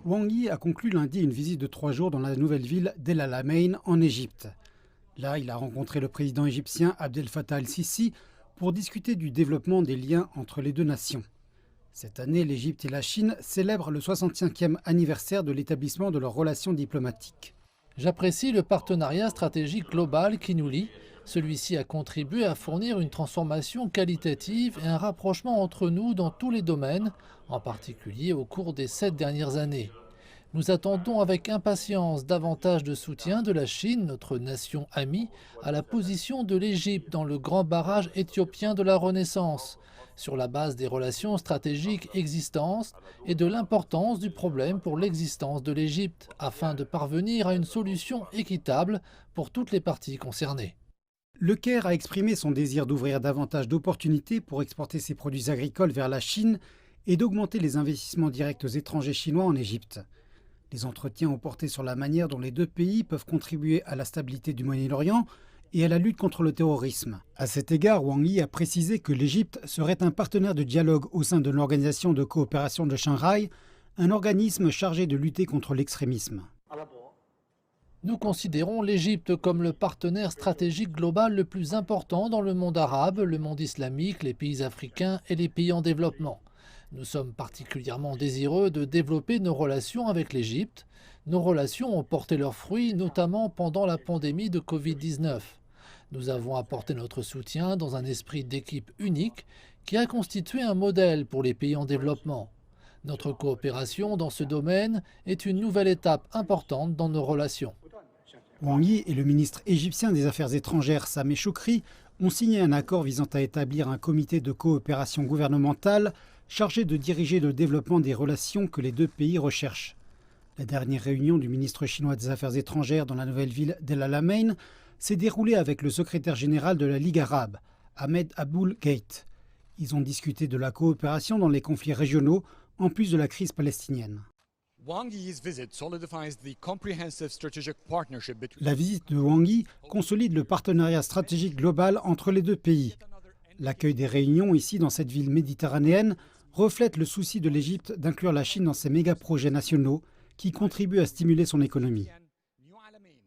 Wang Yi a conclu lundi une visite de 3 jours dans la nouvelle ville d'El Alamein en Égypte. Là, il a rencontré le président égyptien Abdel Fattah el-Sisi pour discuter du développement des liens entre les deux nations. Cette année, l'Égypte et la Chine célèbrent le 65e anniversaire de l'établissement de leurs relations diplomatiques. J'apprécie le partenariat stratégique global qui nous lie. Celui-ci a contribué à fournir une transformation qualitative et un rapprochement entre nous dans tous les domaines, en particulier au cours des 7 dernières années. Nous attendons avec impatience davantage de soutien de la Chine, notre nation amie, à la position de l'Égypte dans le grand barrage éthiopien de la Renaissance, sur la base des relations stratégiques existantes et de l'importance du problème pour l'existence de l'Égypte, afin de parvenir à une solution équitable pour toutes les parties concernées. Le Caire a exprimé son désir d'ouvrir davantage d'opportunités pour exporter ses produits agricoles vers la Chine et d'augmenter les investissements directs étrangers chinois en Égypte. Les entretiens ont porté sur la manière dont les deux pays peuvent contribuer à la stabilité du Moyen-Orient et à la lutte contre le terrorisme. À cet égard, Wang Yi a précisé que l'Égypte serait un partenaire de dialogue au sein de l'Organisation de coopération de Shanghai, un organisme chargé de lutter contre l'extrémisme. Nous considérons l'Égypte comme le partenaire stratégique global le plus important dans le monde arabe, le monde islamique, les pays africains et les pays en développement. Nous sommes particulièrement désireux de développer nos relations avec l'Égypte. Nos relations ont porté leurs fruits, notamment pendant la pandémie de Covid-19. Nous avons apporté notre soutien dans un esprit d'équipe unique qui a constitué un modèle pour les pays en développement. Notre coopération dans ce domaine est une nouvelle étape importante dans nos relations. Wang Yi et le ministre égyptien des Affaires étrangères Sameh Choukri ont signé un accord visant à établir un comité de coopération gouvernementale chargé de diriger le développement des relations que les deux pays recherchent. La dernière réunion du ministre chinois des Affaires étrangères dans la nouvelle ville d'El Alamein s'est déroulée avec le secrétaire général de la Ligue arabe, Ahmed Aboul Gheit. Ils ont discuté de la coopération dans les conflits régionaux, en plus de la crise palestinienne. La visite de Wang Yi consolide le partenariat stratégique global entre les deux pays. L'accueil des réunions ici dans cette ville méditerranéenne reflète le souci de l'Égypte d'inclure la Chine dans ses méga-projets nationaux qui contribuent à stimuler son économie.